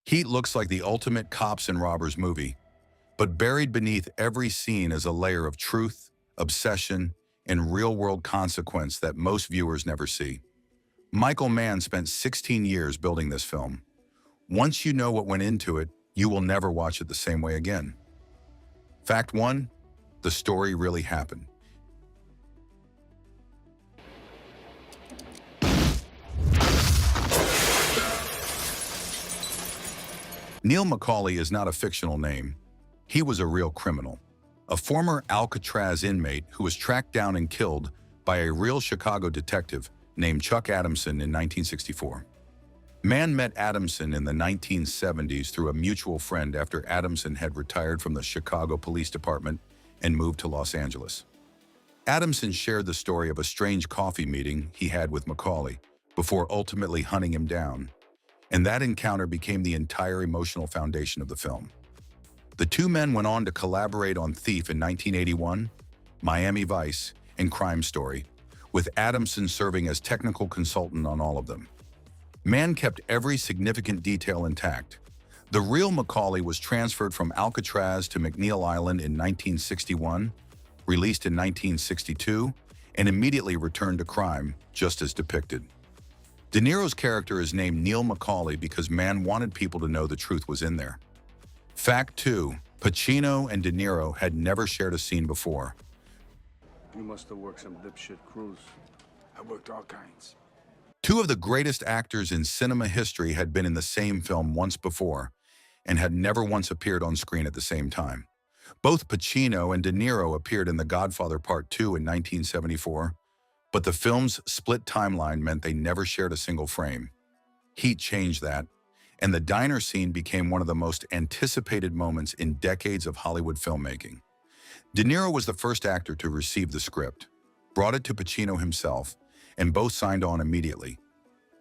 Heat looks like the ultimate cops and robbers movie, but buried beneath every scene is a layer of truth, obsession, and real-world consequence that most viewers never see. Michael Mann spent 16 years building this film. Once you know what went into it, you will never watch it the same way again. Fact 1. The story really happened. Neil McCauley is not a fictional name. He was a real criminal, a former Alcatraz inmate who was tracked down and killed by a real Chicago detective named Chuck Adamson in 1964. Mann met Adamson in the 1970s through a mutual friend after Adamson had retired from the Chicago Police Department and moved to Los Angeles. Adamson shared the story of a strange coffee meeting he had with McCauley before ultimately hunting him down, and that encounter became the entire emotional foundation of the film. The two men went on to collaborate on Thief in 1981, Miami Vice, and Crime Story, with Adamson serving as technical consultant on all of them. Mann kept every significant detail intact. The real McCauley was transferred from Alcatraz to McNeil Island in 1961, released in 1962, and immediately returned to crime, just as depicted. De Niro's character is named Neil McCauley because Mann wanted people to know the truth was in there. Fact 2. Pacino and De Niro had never shared a scene before. You must have worked some dipshit crews. I worked all kinds. Two of the greatest actors in cinema history had been in the same film once before and had never once appeared on screen at the same time. Both Pacino and De Niro appeared in The Godfather Part 2 in 1974, but the film's split timeline meant they never shared a single frame. Heat changed that, and the diner scene became one of the most anticipated moments in decades of Hollywood filmmaking. De Niro was the first actor to receive the script, brought it to Pacino himself, and both signed on immediately.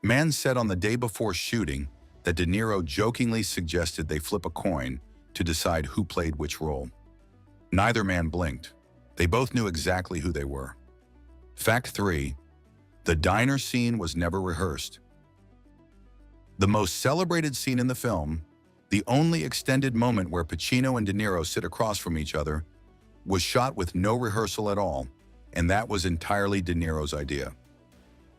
Mann said on the day before shooting that De Niro jokingly suggested they flip a coin to decide who played which role. Neither man blinked. They both knew exactly who they were. Fact 3. The diner scene was never rehearsed. The most celebrated scene in the film, the only extended moment where Pacino and De Niro sit across from each other, was shot with no rehearsal at all, and that was entirely De Niro's idea.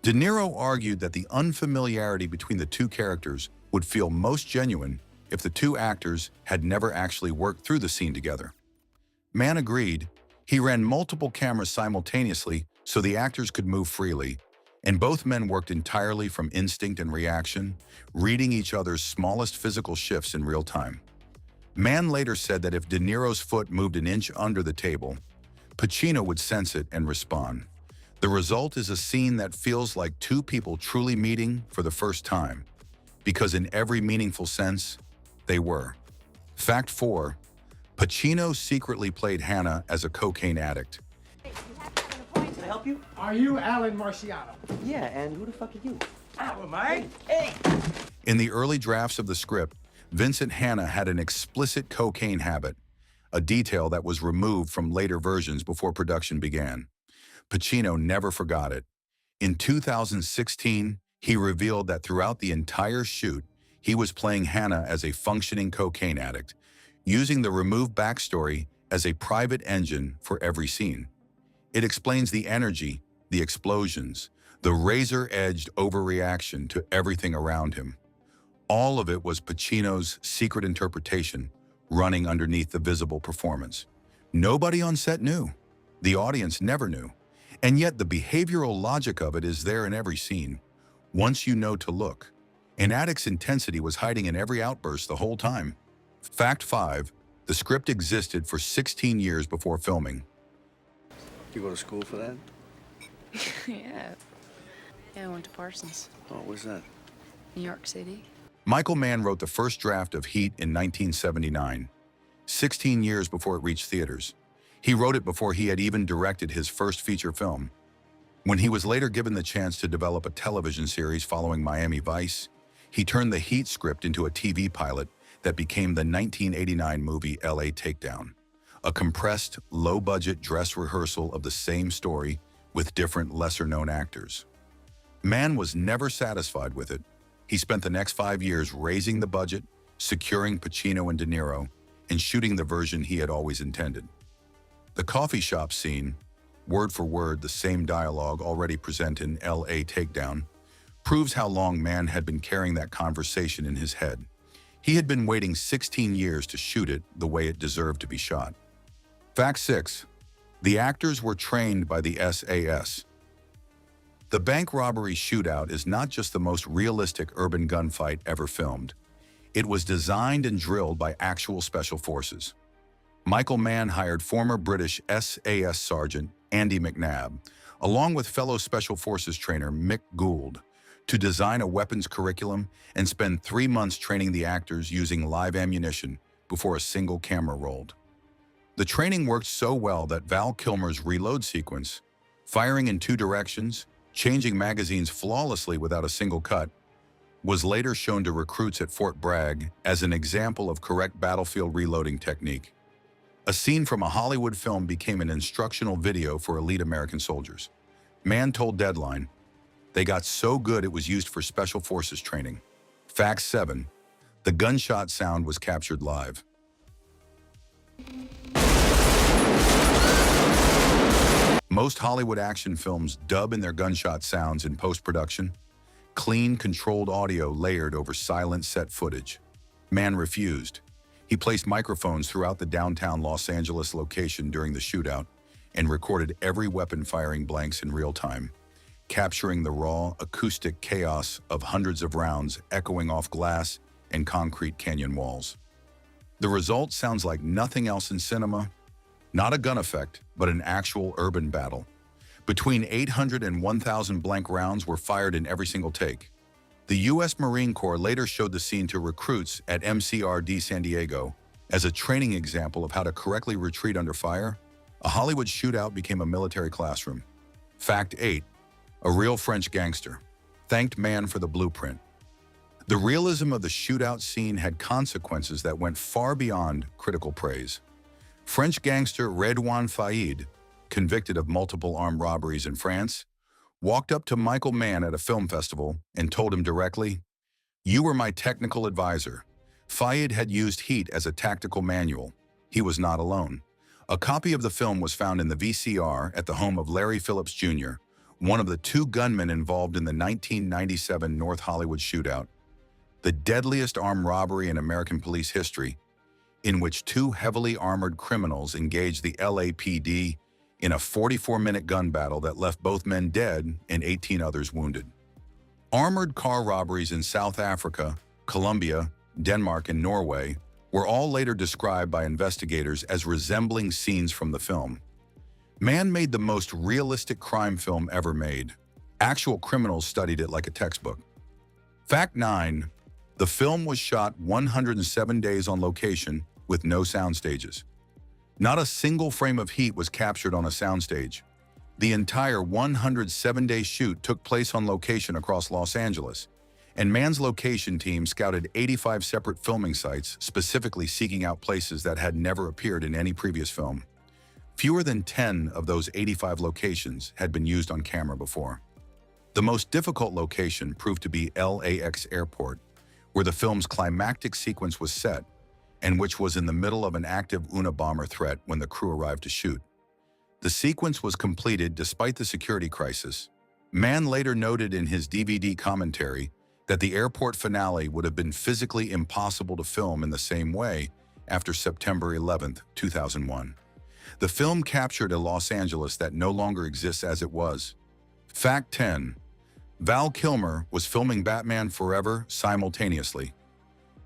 De Niro argued that the unfamiliarity between the two characters would feel most genuine if the two actors had never actually worked through the scene together. Mann agreed. He ran multiple cameras simultaneously so the actors could move freely, and both men worked entirely from instinct and reaction, reading each other's smallest physical shifts in real time. Mann later said that if De Niro's foot moved an inch under the table, Pacino would sense it and respond. The result is a scene that feels like two people truly meeting for the first time, because in every meaningful sense, they were. Fact 4. Pacino secretly played Hannah as a cocaine addict. Hey, you have to have an appointment. Can I help you? Are you Alan Marciano? Yeah, and who the fuck are you? Who am I? Hey! In the early drafts of the script, Vincent Hanna had an explicit cocaine habit, a detail that was removed from later versions before production began. Pacino never forgot it. In 2016, he revealed that throughout the entire shoot, he was playing Hanna as a functioning cocaine addict, using the removed backstory as a private engine for every scene. It explains the energy, the explosions, the razor-edged overreaction to everything around him. All of it was Pacino's secret interpretation running underneath the visible performance. Nobody on set knew. The audience never knew. And yet the behavioral logic of it is there in every scene, once you know to look. An addict's intensity was hiding in every outburst the whole time. Fact 5. The script existed for 16 years before filming. You go to school for that? Yeah. Yeah, I went to Parsons, Oh, where's that? New York City. Michael Mann wrote the first draft of Heat in 1979, 16 years before it reached theaters. He wrote it before he had even directed his first feature film. When he was later given the chance to develop a television series following Miami Vice, he turned the Heat script into a TV pilot that became the 1989 movie LA Takedown, a compressed, low-budget dress rehearsal of the same story with different lesser-known actors. Mann was never satisfied with it. He spent the next 5 years raising the budget, securing Pacino and De Niro, and shooting the version he had always intended. The coffee shop scene, word for word the same dialogue already present in L.A. Takedown, proves how long Mann had been carrying that conversation in his head. He had been waiting 16 years to shoot it the way it deserved to be shot. Fact 6. The actors were trained by the SAS. The bank robbery shootout is not just the most realistic urban gunfight ever filmed. It was designed and drilled by actual special forces. Michael Mann hired former British SAS Sergeant Andy McNabb, along with fellow Special Forces trainer Mick Gould, to design a weapons curriculum and spend 3 months training the actors using live ammunition before a single camera rolled. The training worked so well that Val Kilmer's reload sequence, firing in 2 directions, changing magazines flawlessly without a single cut, was later shown to recruits at Fort Bragg as an example of correct battlefield reloading technique. A scene from a Hollywood film became an instructional video for elite American soldiers. Mann told Deadline, "They got so good it was used for Special Forces training." Fact 7. The gunshot sound was captured live. Most Hollywood action films dub in their gunshot sounds in post-production. Clean, controlled audio layered over silent set footage. Mann refused. He placed microphones throughout the downtown Los Angeles location during the shootout and recorded every weapon firing blanks in real time, capturing the raw, acoustic chaos of hundreds of rounds echoing off glass and concrete canyon walls. The result sounds like nothing else in cinema. Not a gun effect, but an actual urban battle. Between 800 and 1,000 blank rounds were fired in every single take. The U.S. Marine Corps later showed the scene to recruits at MCRD San Diego as a training example of how to correctly retreat under fire. A Hollywood shootout became a military classroom. Fact 8. A real French gangster thanked Mann for the blueprint. The realism of the shootout scene had consequences that went far beyond critical praise. French gangster Redouane Faïd, convicted of multiple armed robberies in France, walked up to Michael Mann at a film festival and told him directly, "You were my technical advisor." Faïd had used heat as a tactical manual. He was not alone. A copy of the film was found in the VCR at the home of Larry Phillips Jr., one of the 2 gunmen involved in the 1997 North Hollywood shootout, the deadliest armed robbery in American police history, in which 2 heavily armored criminals engaged the LAPD in a 44-minute gun battle that left both men dead and 18 others wounded. Armored car robberies in South Africa, Colombia, Denmark, and Norway were all later described by investigators as resembling scenes from the film. Mann made the most realistic crime film ever made. Actual criminals studied it like a textbook. Fact 9. The film was shot 107 days on location with no sound stages. Not a single frame of heat was captured on a soundstage. The entire 107-day shoot took place on location across Los Angeles, and Mann's location team scouted 85 separate filming sites, specifically seeking out places that had never appeared in any previous film. Fewer than 10 of those 85 locations had been used on camera before. The most difficult location proved to be LAX Airport, where the film's climactic sequence was set, and which was in the middle of an active Unabomber threat when the crew arrived to shoot. The sequence was completed despite the security crisis. Mann later noted in his DVD commentary that the airport finale would have been physically impossible to film in the same way after September 11, 2001. The film captured a Los Angeles that no longer exists as it was. Fact 10. Val Kilmer was filming Batman Forever simultaneously.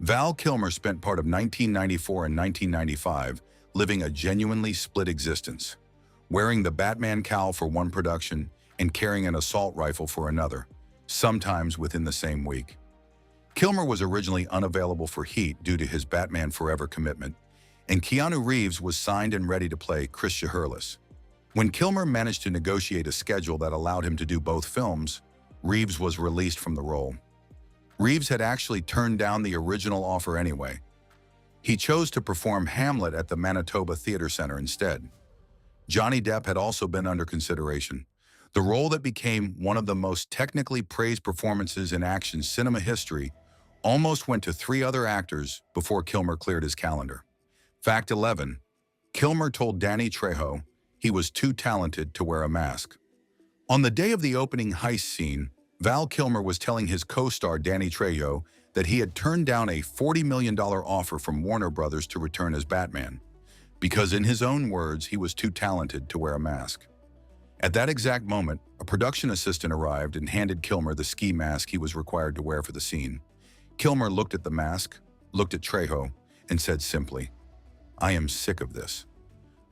Val Kilmer spent part of 1994 and 1995 living a genuinely split existence, wearing the Batman cowl for one production and carrying an assault rifle for another, sometimes within the same week. Kilmer was originally unavailable for Heat due to his Batman Forever commitment, and Keanu Reeves was signed and ready to play Chris Shiherlis. When Kilmer managed to negotiate a schedule that allowed him to do both films, Reeves was released from the role. Reeves had actually turned down the original offer anyway. He chose to perform Hamlet at the Manitoba Theater Center instead. Johnny Depp had also been under consideration. The role that became one of the most technically praised performances in action cinema history almost went to 3 other actors before Kilmer cleared his calendar. Fact 11. Kilmer told Danny Trejo he was too talented to wear a mask. On the day of the opening heist scene, Val Kilmer was telling his co-star Danny Trejo that he had turned down a $40 million offer from Warner Brothers to return as Batman, because in his own words, he was too talented to wear a mask. At that exact moment, a production assistant arrived and handed Kilmer the ski mask he was required to wear for the scene. Kilmer looked at the mask, looked at Trejo, and said simply, "I am sick of this."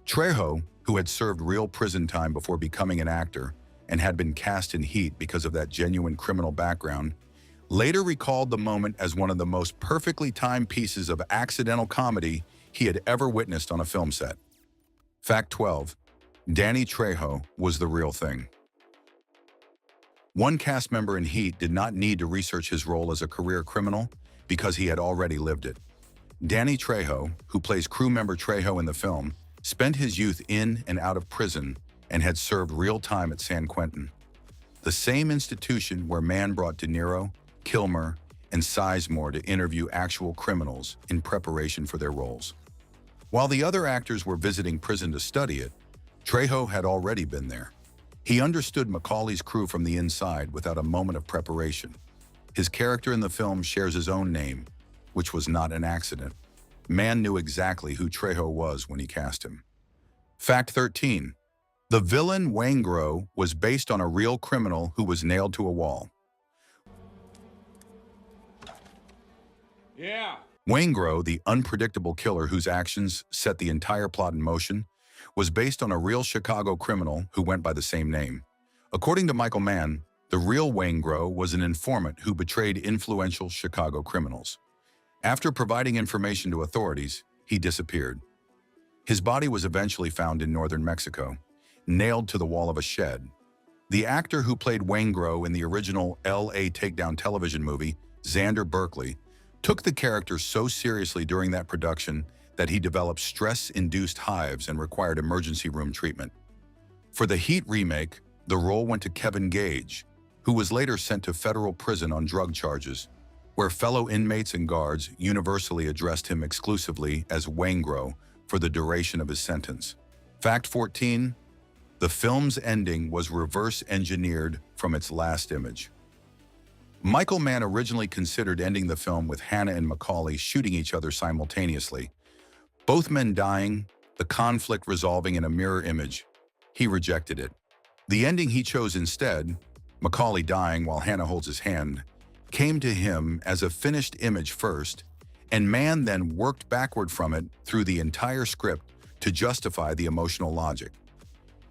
Trejo, who had served real prison time before becoming an actor and had been cast in Heat because of that genuine criminal background, later recalled the moment as one of the most perfectly timed pieces of accidental comedy he had ever witnessed on a film set. Fact 12. Danny Trejo was the real thing. One cast member in Heat did not need to research his role as a career criminal because he had already lived it. Danny Trejo, who plays crew member Trejo in the film, spent his youth in and out of prison and had served real time at San Quentin, the same institution where Mann brought De Niro, Kilmer, and Sizemore to interview actual criminals in preparation for their roles. While the other actors were visiting prison to study it, Trejo had already been there. He understood McCauley's crew from the inside without a moment of preparation. His character in the film shares his own name, which was not an accident. Mann knew exactly who Trejo was when he cast him. Fact 13. The villain Waingro was based on a real criminal who was nailed to a wall. Yeah. Waingro, the unpredictable killer whose actions set the entire plot in motion, was based on a real Chicago criminal who went by the same name. According to Michael Mann, the real Waingro was an informant who betrayed influential Chicago criminals. After providing information to authorities, he disappeared. His body was eventually found in northern Mexico, nailed to the wall of a shed. The actor who played Waingro in the original L.A. Takedown television movie, Xander Berkeley, took the character so seriously during that production that he developed stress-induced hives and required emergency room treatment. For the Heat remake, the role went to Kevin Gage, who was later sent to federal prison on drug charges, where fellow inmates and guards universally addressed him exclusively as Waingro for the duration of his sentence. Fact 14. The film's ending was reverse-engineered from its last image. Michael Mann originally considered ending the film with Hannah and McCauley shooting each other simultaneously, both men dying, the conflict resolving in a mirror image. He rejected it. The ending he chose instead, McCauley dying while Hannah holds his hand, came to him as a finished image first, and Mann then worked backward from it through the entire script to justify the emotional logic.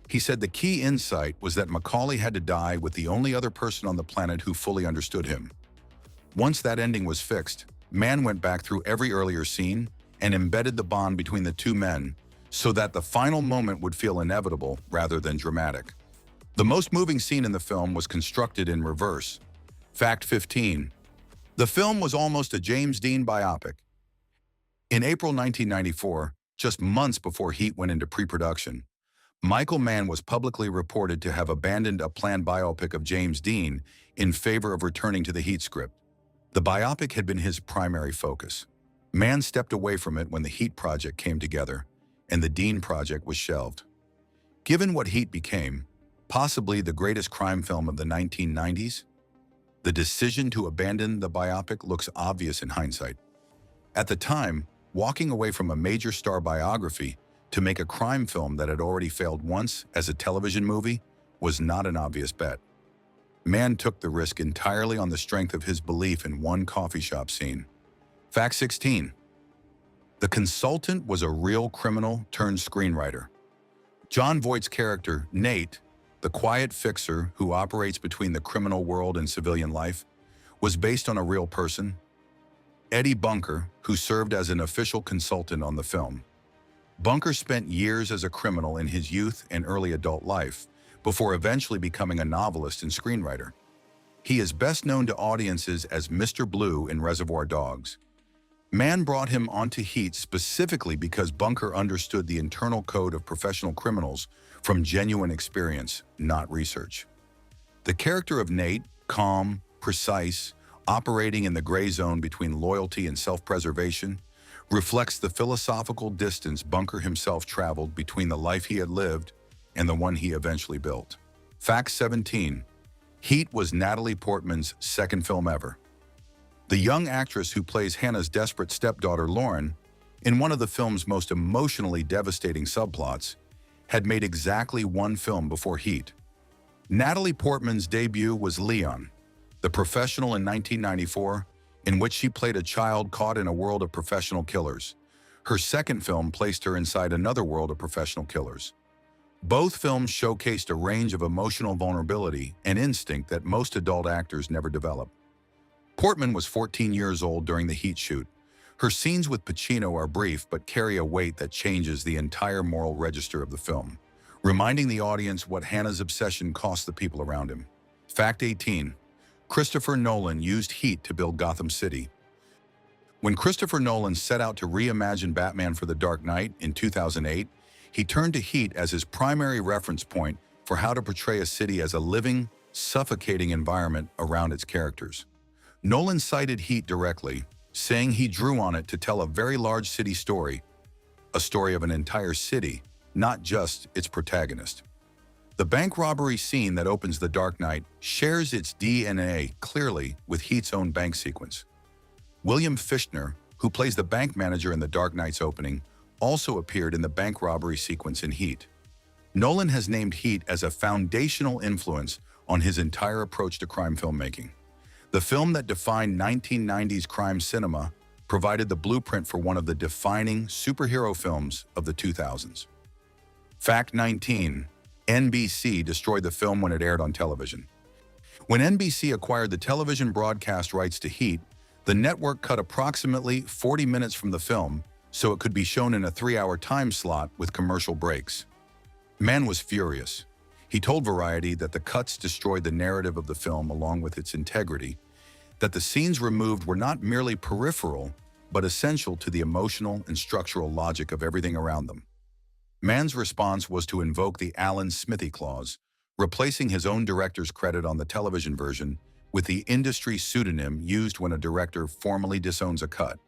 He said the key insight was that McCauley had to die with the only other person on the planet who fully understood him. Once that ending was fixed, Mann went back through every earlier scene and embedded the bond between the two men so that the final moment would feel inevitable rather than dramatic. The most moving scene in the film was constructed in reverse. Fact 15. The film was almost a James Dean biopic. In April 1994, just months before Heat went into pre-production, Michael Mann was publicly reported to have abandoned a planned biopic of James Dean in favor of returning to the Heat script. The biopic had been his primary focus. Mann stepped away from it when the Heat project came together, and the Dean project was shelved. Given what Heat became, possibly the greatest crime film of the 1990s, the decision to abandon the biopic looks obvious in hindsight. At the time, walking away from a major star biography to make a crime film that had already failed once as a television movie was not an obvious bet. Mann took the risk entirely on the strength of his belief in one coffee shop scene. Fact 16. The consultant was a real criminal turned screenwriter. Jon Voight's character, Nate, the quiet fixer who operates between the criminal world and civilian life, was based on a real person. Eddie Bunker, who served as an official consultant on the film. Bunker spent years as a criminal in his youth and early adult life before eventually becoming a novelist and screenwriter. He is best known to audiences as Mr. Blue in Reservoir Dogs. Mann brought him onto Heat specifically because Bunker understood the internal code of professional criminals from genuine experience, not research. The character of Nate, calm, precise, operating in the gray zone between loyalty and self-preservation, reflects the philosophical distance Bunker himself traveled between the life he had lived and the one he eventually built. Fact 17. Heat was Natalie Portman's second film ever. The young actress who plays Hannah's desperate stepdaughter Lauren in one of the film's most emotionally devastating subplots had made exactly one film before Heat. Natalie Portman's debut was Leon, The Professional in 1994, in which she played a child caught in a world of professional killers. Her second film placed her inside another world of professional killers. Both films showcased a range of emotional vulnerability and instinct that most adult actors never develop. Portman was 14 years old during the Heat shoot. Her scenes with Pacino are brief but carry a weight that changes the entire moral register of the film, reminding the audience what Hannah's obsession cost the people around him. Fact 18. Christopher Nolan used Heat to build Gotham City. When Christopher Nolan set out to reimagine Batman for The Dark Knight in 2008, he turned to Heat as his primary reference point for how to portray a city as a living, suffocating environment around its characters. Nolan cited Heat directly, saying he drew on it to tell a very large city story, a story of an entire city, not just its protagonist. The bank robbery scene that opens The Dark Knight shares its DNA clearly with Heat's own bank sequence. William Fichtner, who plays the bank manager in The Dark Knight's opening, also appeared in the bank robbery sequence in Heat. Nolan has named Heat as a foundational influence on his entire approach to crime filmmaking. The film that defined 1990s crime cinema provided the blueprint for one of the defining superhero films of the 2000s. Fact 19. NBC destroyed the film when it aired on television. When NBC acquired the television broadcast rights to Heat, the network cut approximately 40 minutes from the film so it could be shown in a 3-hour time slot with commercial breaks. Mann was furious. He told Variety that the cuts destroyed the narrative of the film along with its integrity, that the scenes removed were not merely peripheral, but essential to the emotional and structural logic of everything around them. Mann's response was to invoke the Alan Smithy clause, replacing his own director's credit on the television version with the industry pseudonym used when a director formally disowns a cut.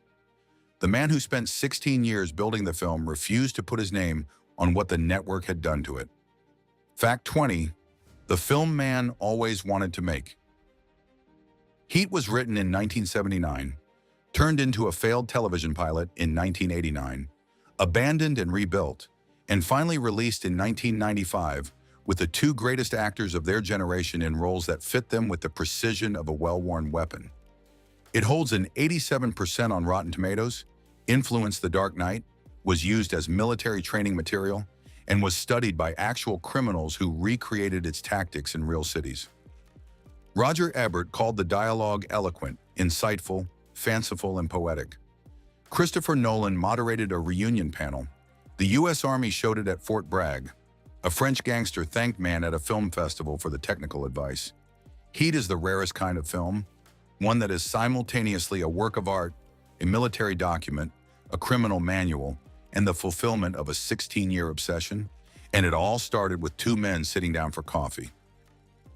The man who spent 16 years building the film refused to put his name on what the network had done to it. Fact 20. The film Mann always wanted to make. Heat was written in 1979, turned into a failed television pilot in 1989, abandoned and rebuilt, and finally released in 1995 with the two greatest actors of their generation in roles that fit them with the precision of a well-worn weapon. It holds an 87% on Rotten Tomatoes, influenced The Dark Knight, was used as military training material, and was studied by actual criminals who recreated its tactics in real cities. Roger Ebert called the dialogue eloquent, insightful, fanciful, and poetic. Christopher Nolan moderated a reunion panel. The U.S. Army showed it at Fort Bragg. A French gangster thanked Mann at a film festival for the technical advice. Heat is the rarest kind of film, one that is simultaneously a work of art, a military document, a criminal manual, and the fulfillment of a 16-year obsession, and it all started with two men sitting down for coffee.